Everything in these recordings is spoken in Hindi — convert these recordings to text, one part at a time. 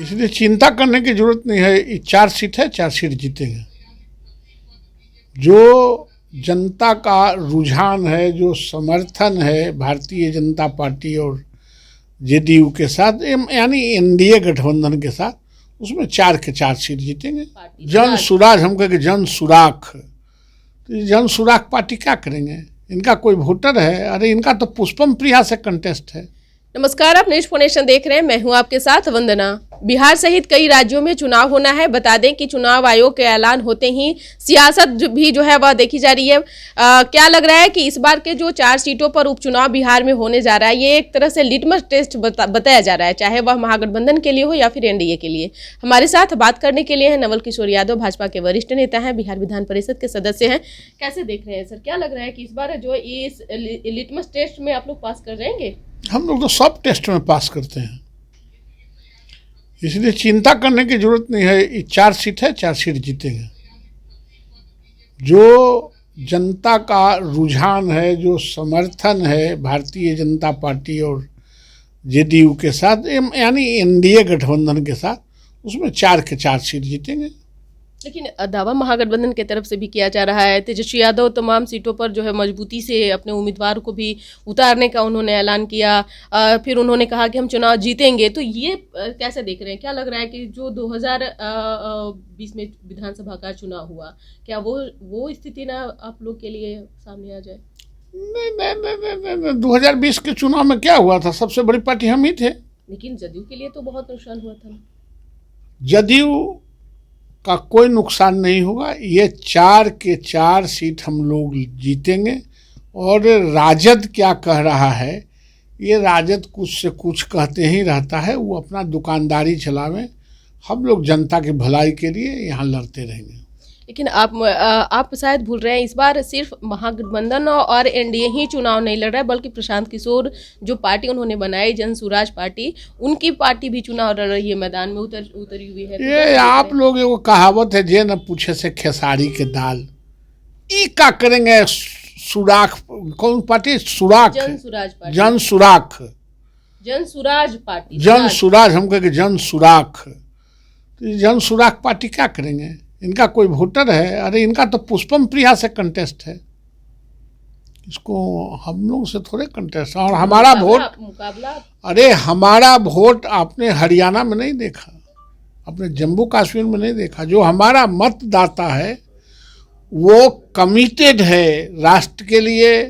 इसलिए चिंता करने की जरूरत नहीं है। ये 4 सीट है, 4 सीट जीतेंगे। जो जनता का रुझान है, जो समर्थन है भारतीय जनता पार्टी और जेडीयू के साथ, यानी एनडीए गठबंधन के साथ, उसमें 4 के 4 सीट जीतेंगे। जन सुराज, हम कहेंगे जन सुराख। तो जन सुराख पार्टी क्या करेंगे? इनका कोई वोटर है? अरे इनका तो पुष्पम प्रिया से कंटेस्ट है। नमस्कार, आप न्यूज फोनेशन देख रहे हैं। मैं हूं आपके साथ वंदना। बिहार सहित कई राज्यों में चुनाव होना है। बता दें कि चुनाव आयोग के ऐलान होते ही सियासत भी जो है वह देखी जा रही है। क्या लग रहा है कि इस बार के जो 4 सीटों पर उपचुनाव बिहार में होने जा रहा है, ये एक तरह से लिटमस टेस्ट बताया जा रहा है, चाहे वह महागठबंधन के लिए हो या फिर एनडीए के लिए। हमारे साथ बात करने के लिए है नवल किशोर यादव, भाजपा के वरिष्ठ नेता हैं, बिहार विधान परिषद के सदस्य हैं। कैसे देख रहे हैं सर? क्या लग रहा है कि इस बार जो इस लिटमस टेस्ट में आप लोग पास कर जाएंगे? हम लोग तो सब टेस्ट में पास करते हैं, इसलिए चिंता करने की जरूरत नहीं है। ये 4 सीट है, 4 सीट जीतेंगे। जो जनता का रुझान है, जो समर्थन है भारतीय जनता पार्टी और जेडीयू के साथ, यानी एनडीए गठबंधन के साथ, उसमें 4 के 4 सीट जीतेंगे। लेकिन दावा महागठबंधन की तरफ से भी किया जा रहा है। तेजस्वी यादव तमाम सीटों पर जो है मजबूती से अपने उम्मीदवार को भी उतारने का उन्होंने ऐलान किया। फिर उन्होंने कहा कि हम चुनाव जीतेंगे। तो ये कैसे देख रहे हैं? क्या लग रहा है कि जो 2020 में विधानसभा का चुनाव हुआ, क्या वो स्थिति ना आप लोग के लिए सामने आ जाए? नहीं, 2020 के चुनाव में क्या हुआ था? सबसे बड़ी पार्टी हम ही थे। लेकिन जदयू के लिए तो बहुत नुकसान हुआ था। जदयू का कोई नुकसान नहीं होगा। ये 4 के 4 सीट हम लोग जीतेंगे। और राजद क्या कह रहा है, ये राजद कुछ से कुछ कहते ही रहता है। वो अपना दुकानदारी चलावे, हम लोग जनता की भलाई के लिए यहाँ लड़ते रहेंगे। लेकिन आप शायद भूल रहे हैं, इस बार सिर्फ महागठबंधन और एनडीए ही चुनाव नहीं लड़ रहा है, बल्कि प्रशांत किशोर जो पार्टी उन्होंने बनाई, जन सुराज पार्टी, उनकी पार्टी भी चुनाव लड़ रही है, मैदान में उतरी हुई है। ये आप लोग, वो कहावत है, जे न पूछे से खेसारी के दाल। ई का करेंगे? सुराख कौन पार्टी? सुराख, जन सुराज पार्टी। जन सुराख, जन सुराज पार्टी, जन सुराज, हम कहेंगे जन सुराख। तो जन सुराख पार्टी क्या करेंगे? इनका कोई वोटर है? अरे इनका तो पुष्पम प्रिया से कंटेस्ट है। इसको हम लोग से थोड़े कंटेस्ट। और हमारा वोट, मुकाबला, अरे हमारा वोट आपने हरियाणा में नहीं देखा, अपने जम्मू कश्मीर में नहीं देखा। जो हमारा मतदाता है वो कमिटेड है राष्ट्र के लिए,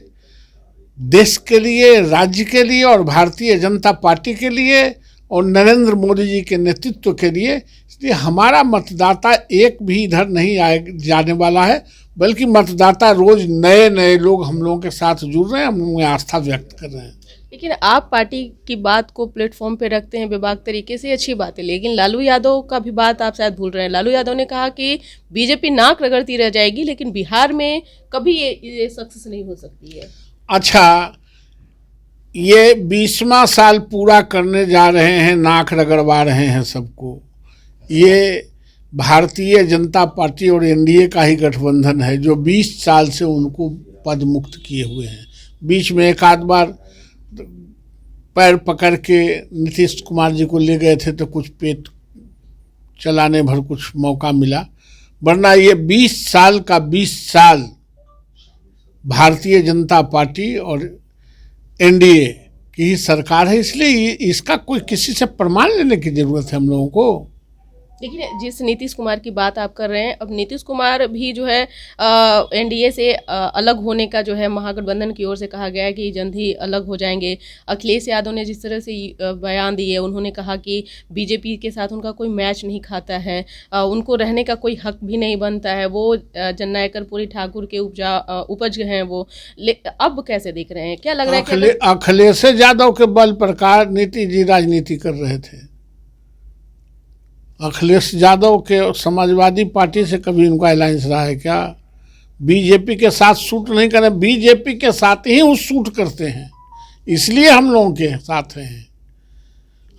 देश के लिए, राज्य के लिए और भारतीय जनता पार्टी के लिए और नरेंद्र मोदी जी के नेतृत्व के लिए। इसलिए हमारा मतदाता एक भी इधर नहीं जाने वाला है, बल्कि मतदाता रोज नए नए लोग हम लोगों के साथ जुड़ रहे हैं, हम लोग आस्था व्यक्त कर रहे हैं। लेकिन आप पार्टी की बात को प्लेटफॉर्म पे रखते हैं बेबाक तरीके से, अच्छी बात है। लेकिन लालू यादव का भी बात आप शायद भूल रहे हैं। लालू यादव ने कहा कि बीजेपी नाक रगड़ती रह जाएगी, लेकिन बिहार में कभी ये सक्सेस नहीं हो सकती है। अच्छा, ये 20वां साल पूरा करने जा रहे हैं, नाक रगड़वा रहे हैं सबको। ये भारतीय जनता पार्टी और एनडीए का ही गठबंधन है जो 20 साल से उनको पद मुक्त किए हुए हैं। बीच में एक आध बार पैर पकड़ के नीतीश कुमार जी को ले गए थे तो कुछ पेट चलाने भर कुछ मौका मिला, वरना ये 20 साल का 20 साल भारतीय जनता पार्टी और एनडीए की ही सरकार है। इसलिए इसका कोई किसी से प्रमाण लेने की जरूरत है हम लोगों को। लेकिन जिस नीतीश कुमार की बात आप कर रहे हैं, अब नीतीश कुमार भी जो है एनडीए से अलग होने का जो है महागठबंधन की ओर से कहा गया है कि जल्द ही अलग हो जाएंगे। अखिलेश यादव ने जिस तरह से बयान दिए, उन्होंने कहा कि बीजेपी के साथ उनका कोई मैच नहीं खाता है, उनको रहने का कोई हक भी नहीं बनता है, वो जननायकरपुरी ठाकुर के उपज हैं वो। अब कैसे देख रहे हैं? क्या लग रहा है? अखिलेश यादव के बल पर नीतीश जी राजनीति कर रहे थे। अखिलेश यादव के समाजवादी पार्टी से कभी उनका अलायंस रहा है क्या? बीजेपी के साथ सूट नहीं करें, बीजेपी के साथ ही वो सूट करते हैं, इसलिए हम लोगों के साथ हैं।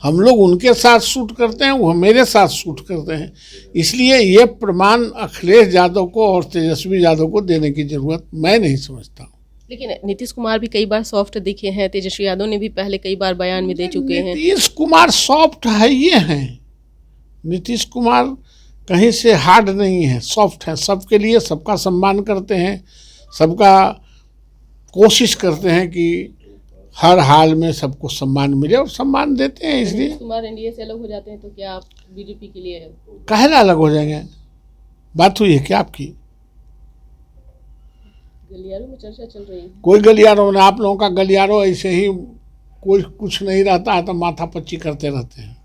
हम लोग उनके साथ सूट करते हैं, वो मेरे साथ सूट करते हैं। इसलिए ये प्रमाण अखिलेश यादव को और तेजस्वी यादव को देने की जरूरत मैं नहीं समझता हूँ। लेकिन नीतीश कुमार भी कई बार सॉफ्ट दिखे हैं, तेजस्वी यादव ने भी पहले कई बार बयान में दे चुके हैं। नीतीश कुमार सॉफ्ट है, ये हैं नीतीश कुमार कहीं से हार्ड नहीं है, सॉफ्ट है, सबके लिए सबका सम्मान करते हैं, सबका कोशिश करते हैं कि हर हाल में सबको सम्मान मिले और सम्मान देते हैं। इसलिए नीतीश कुमार एनडीए से अलग हो जाते हैं तो क्या आप बीजेपी के लिए काहे ना अलग हो जाएंगे? बात हुई है क्या आपकी? गलियारों में चर्चा चल रही है? कोई गलियारों नहीं, आप लोगों का गलियारों ऐसे ही कोई कुछ नहीं रहता है तो माथापच्ची करते रहते हैं।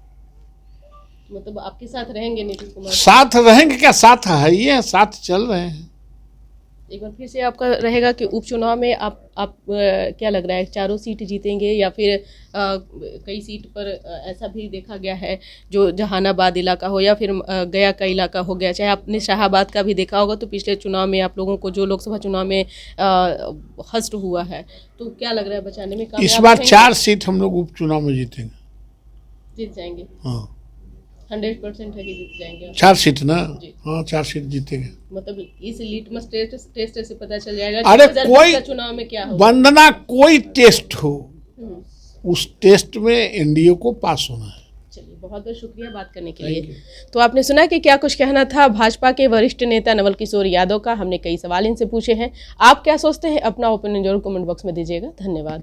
मतलब आपके साथ रहेंगे नीतीश कुमार? साथ रहेंगे क्या, साथ है ये, साथ चल रहे हैं। एक बार फिर से आपका रहेगा कि उपचुनाव में आप क्या लग रहा है, चारों सीट जीतेंगे या फिर कई सीट पर ऐसा भी देखा गया है जो जहानाबाद इलाका हो या फिर गया का इलाका हो गया, चाहे आपने शाहाबाद का भी देखा होगा तो पिछले चुनाव में आप लोगों को जो लोकसभा चुनाव में हस्ट हुआ है, तो क्या लग रहा है बचाने में इस बार 4 सीट हम लोग उपचुनाव में जीतेंगे। जीत जाएंगे? हाँ 100% है कि जीत जाएंगे? 4 सीट ना? हाँ 4 सीट जीतेंगे। मतलब इस लिटमस टेस्ट से पता चल जाएगा अरे 2020 कोई का चुनाव में क्या होगा। वंदना, कोई टेस्ट हो उस टेस्ट में एनडीए को पास होना है। चलिए, बहुत बहुत शुक्रिया बात करने के लिए। तो आपने सुना कि क्या कुछ कहना था भाजपा के वरिष्ठ नेता नवल किशोर यादव का। हमने कई सवाल इनसे पूछे हैं। आप क्या सोचते हैं, अपना ओपिनियन जरूर कमेंट बॉक्स में दीजिएगा। धन्यवाद।